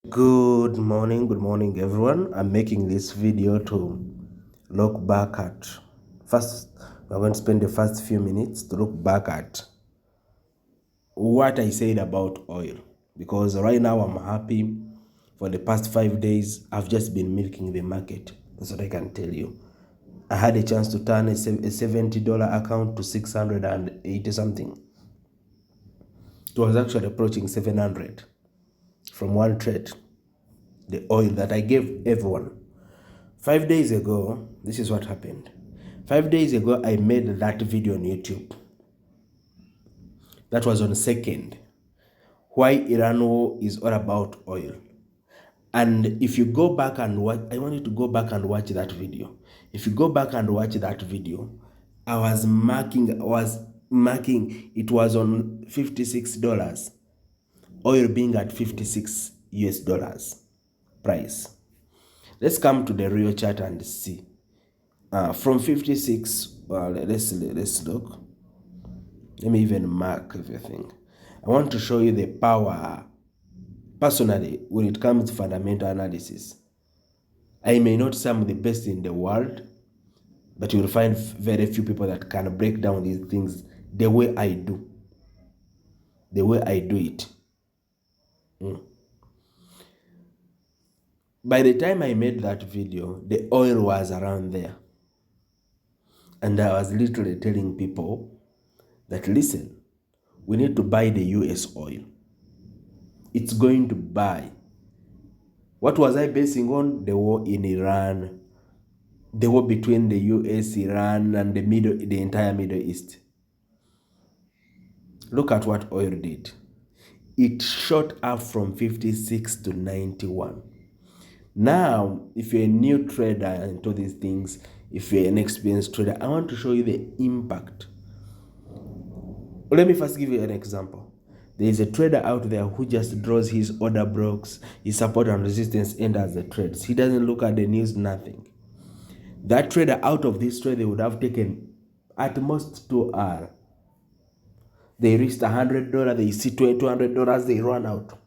Good morning, everyone. I'm making this video to look back at first. We're going to spend the first few minutes to look back at what I said about oil because right now I'm happy. For the past 5 days, I've just been milking the market. That's what I can tell you. I had a chance to turn a $70 account to 680 something. It was actually approaching 700 from one trade. The oil that I gave everyone. 5 days ago, this is what happened. 5 days ago, I made that video on YouTube. That was on 2nd. Why Iran war is all about oil. And if you go back and watch, I want you to go back and watch that video. If you go back and watch that video, I was marking, it was on $56. Oil being at 56 US dollars price. Let's come to the real chart and see. From 56, let's look. Let me even mark everything. I want to show you the power. Personally, when it comes to fundamental analysis, I may not say I'm the best in the world, but you'll find very few people that can break down these things the way I do. The way I do it. By the time I made that video, the oil was around there. And I was literally telling people that, listen, we need to buy the US oil. It's going to buy. What was I basing on? The war in Iran, the war between the US, Iran, and the entire Middle East. Look at what oil did. It shot up from 56 to 91. Now, if you're a new trader into these things, if you're an experienced trader, I want to show you the impact. Let me first give you an example. There is a trader out there who just draws his order blocks, his support and resistance, enters the trades. He doesn't look at the news, nothing. That trader, out of this trade, they would have taken at most 2 hours. They reached $100, they see $200, they run out.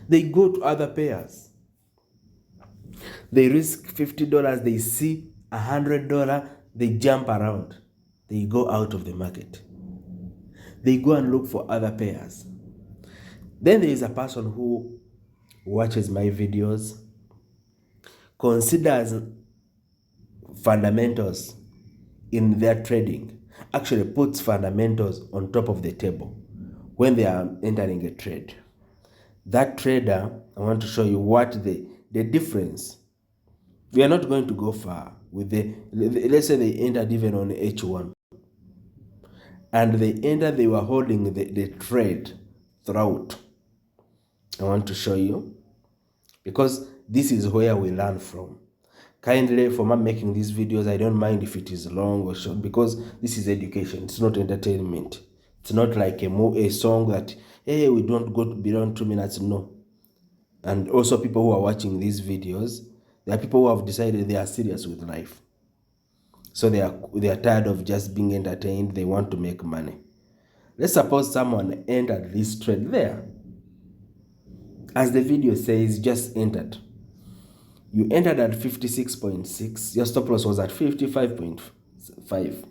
They go to other pairs. They risk $50, they see $100, they jump around. They go out of the market. They go and look for other pairs. Then there is a person who watches my videos, considers fundamentals in their trading, actually puts fundamentals on top of the table when they are entering a trade. That trader, I want to show you what the difference. We are not going to go far with let's say they entered even on H1. And they were holding the trade throughout. I want to show you, because this is where we learn from. Kindly, for me making these videos, I don't mind if it is long or short, because this is education. It's not entertainment. It's not like a song that, hey, we don't go beyond 2 minutes. No. And also, people who are watching these videos, there are people who have decided they are serious with life. So they are tired of just being entertained. They want to make money. Let's suppose someone entered this trade there. As the video says, just entered. You entered at 56.6. Your stop loss was at 55.5.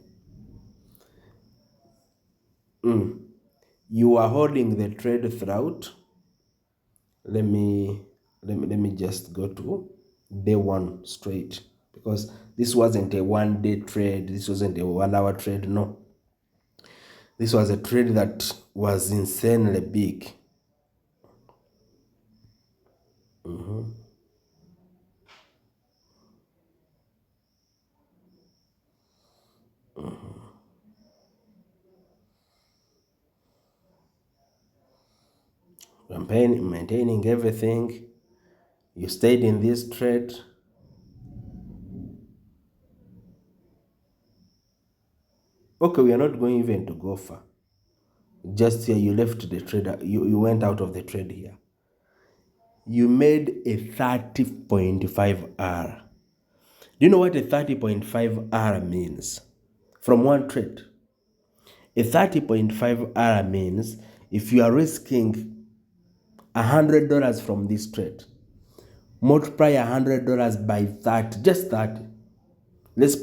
You are holding the trade throughout. Let me just go to day one straight, because this wasn't a 1-day trade. This wasn't a 1-hour trade. No. This was a trade that was insanely big. Maintaining everything. You stayed in this trade. Okay, we are not going even to go far. Just here, you left the trader. You went out of the trade here. You made a 30.5 R. Do you know what a 30.5 R means? From one trade. A 30.5 R means if you are risking $100 from this trade. Multiply $100 by 30, just 30. Let's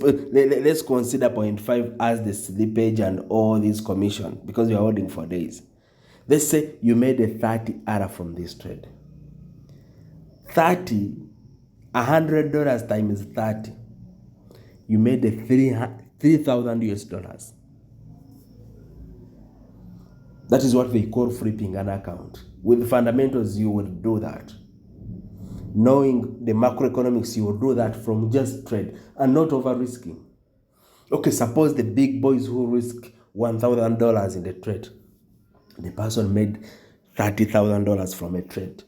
consider 0.5 as the slippage and all this commission because you're holding for days. Let's say you made a 30 ARA from this trade. $100 times 30. You made a 3,000 US dollars. That is what they call flipping an account. With fundamentals, you will do that. Knowing the macroeconomics, you will do that from just trade and not over risking. Okay, suppose the big boys who risk $1,000 in the trade, the person made $30,000 from a trade.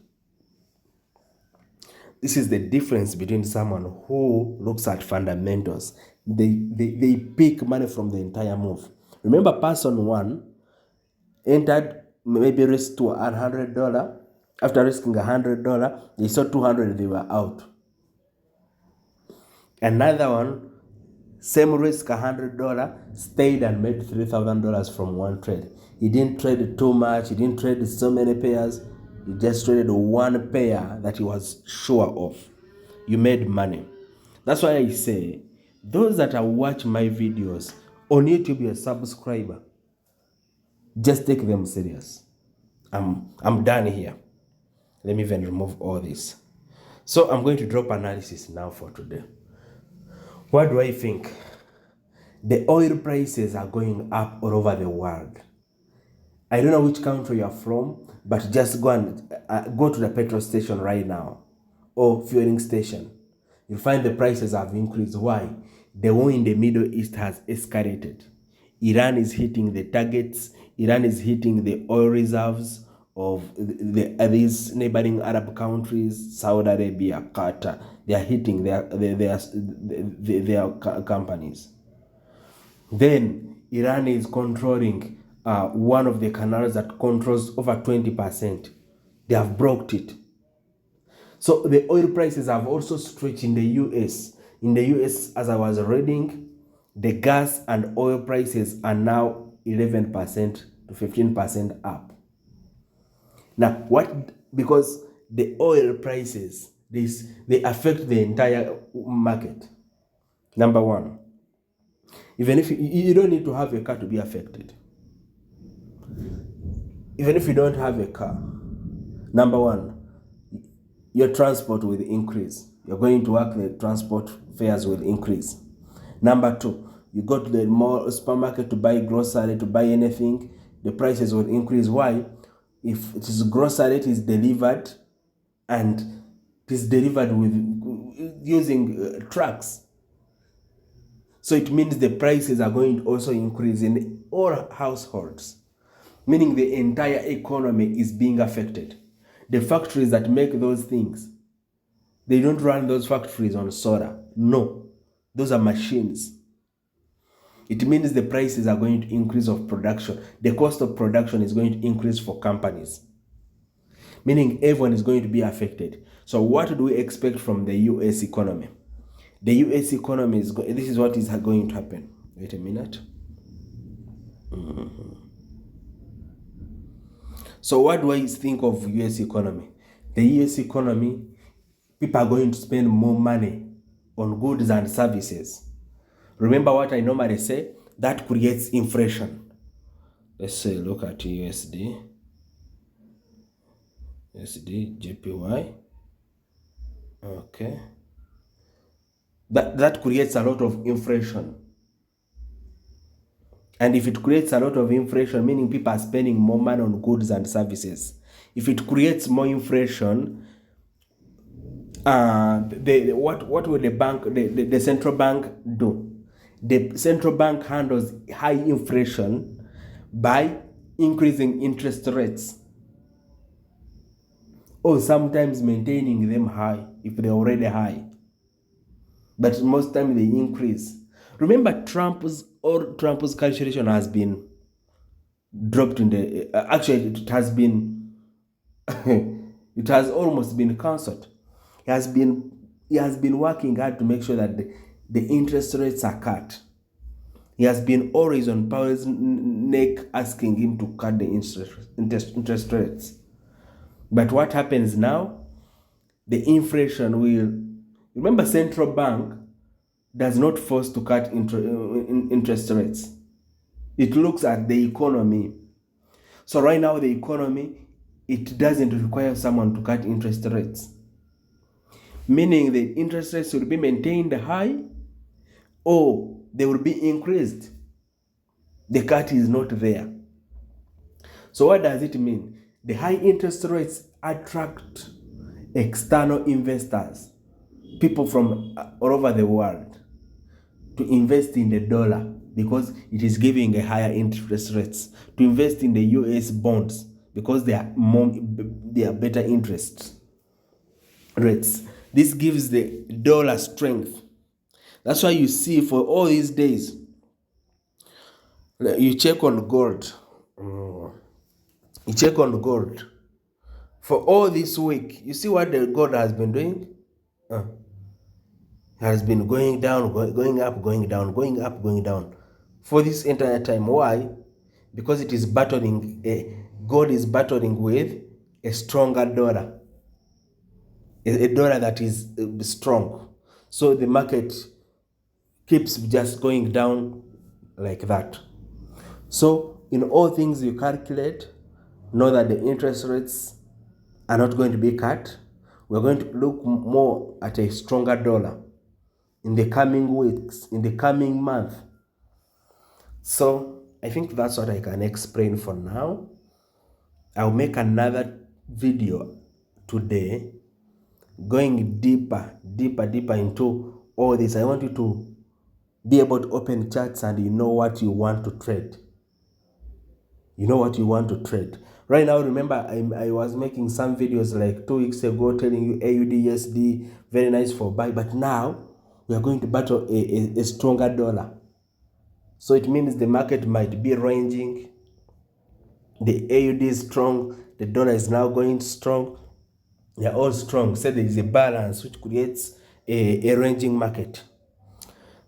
This is the difference between someone who looks at fundamentals. They pick money from the entire move. Remember, person one entered, maybe risked to $100. After risking $100, they saw $200, they were out. Another one, same risk, $100, stayed and made $3,000 from one trade. He didn't trade too much, he didn't trade so many pairs, he just traded one pair that he was sure of. You made money. That's why I say, those that are watching my videos on YouTube, you're a subscriber, just take them serious. I'm done here. Let me even remove all this. So I'm going to drop analysis now for today. What do I think? The oil prices are going up all over the world. I don't know which country you're from, but just go and go to the petrol station right now or fueling station. You'll find the prices have increased. Why? The war in the Middle East has escalated. Iran is hitting the targets. Iran is hitting the oil reserves of these neighboring Arab countries, Saudi Arabia, Qatar. They are hitting their companies. Then Iran is controlling one of the canals that controls over 20%. They have blocked it. So the oil prices have also stretched in the US. In the US, as I was reading, the gas and oil prices are now 11% to 15% up. Now, what? Because the oil prices, they affect the entire market. Number one, even if you don't need to have a car to be affected. Even if you don't have a car, number one, your transport will increase. You're going to work, the transport fares will increase. Number two, you go to the mall, supermarket to buy grocery, to buy anything, the prices will increase. Why? If it is grocery, it is delivered, and it is delivered with using trucks. So it means the prices are going to also increase in all households, meaning the entire economy is being affected. The factories that make those things, they don't run those factories on solar. No, those are machines. It means the prices are going to increase of production. The cost of production is going to increase for companies, meaning everyone is going to be affected. So what do we expect from the US economy? The US economy is this is what is going to happen. Wait a minute. So what do I think of US economy? The US economy, people are going to spend more money on goods and services. Remember what I normally say? That creates inflation. Let's say, look at USD, JPY. Okay. That creates a lot of inflation. And if it creates a lot of inflation, meaning people are spending more money on goods and services. If it creates more inflation, what will the central bank do? The central bank handles high inflation by increasing interest rates, or sometimes maintaining them high if they're already high. But most times they increase. Remember, Trump's calculation has been dropped in the actually it has been it has almost been cancelled. He has been working hard to make sure that the interest rates are cut. He has been always on Powell's neck asking him to cut the interest rates. But what happens now? The inflation will, remember, central bank does not force to cut interest rates. It looks at the economy. So right now, the economy, it doesn't require someone to cut interest rates, meaning the interest rates will be maintained high or they will be increased. The cut is not there. So what does it mean? The high interest rates attract external investors, people from all over the world, to invest in the dollar because it is giving a higher interest rates, to invest in the US bonds because they are better interest rates. This gives the dollar strength. That's why you see for all these days, you check on gold. You check on gold. For all this week, you see what the gold has been doing? Has been going down, going up, going down, going up, going down for this entire time. Why? Because it is battling, gold is battling with a stronger dollar, a dollar that is strong. So the market keeps just going down like that. So in all things you calculate, know that the interest rates are not going to be cut. We're going to look more at a stronger dollar in the coming weeks, in the coming month. So I think that's what I can explain for now. I'll make another video today going deeper into all this. I want you to be able to open charts and you know what you want to trade. You know what you want to trade. Right now, remember, I was making some videos like 2 weeks ago telling you AUD, USD, very nice for buy. But now, we are going to battle a stronger dollar. So it means the market might be ranging. The AUD is strong. The dollar is now going strong. They are all strong. So there is a balance which creates a ranging market.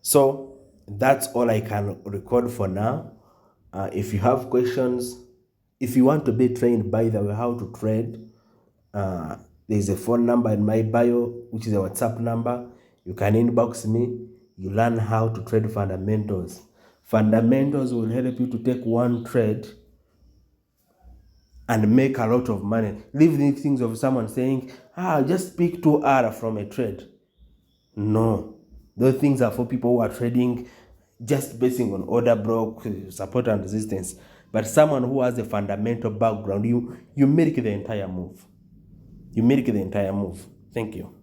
So that's all I can record for now. If you have questions, if you want to be trained, by the way, how to trade, there's a phone number in my bio, which is a WhatsApp number. You can inbox me. You learn how to trade fundamentals. Fundamentals will help you to take one trade and make a lot of money. Leave the things of someone saying, just pick 2R from a trade. No, those things are for people who are trading just basing on order block, support and resistance. But someone who has a fundamental background, you make the entire move. You make the entire move. Thank you.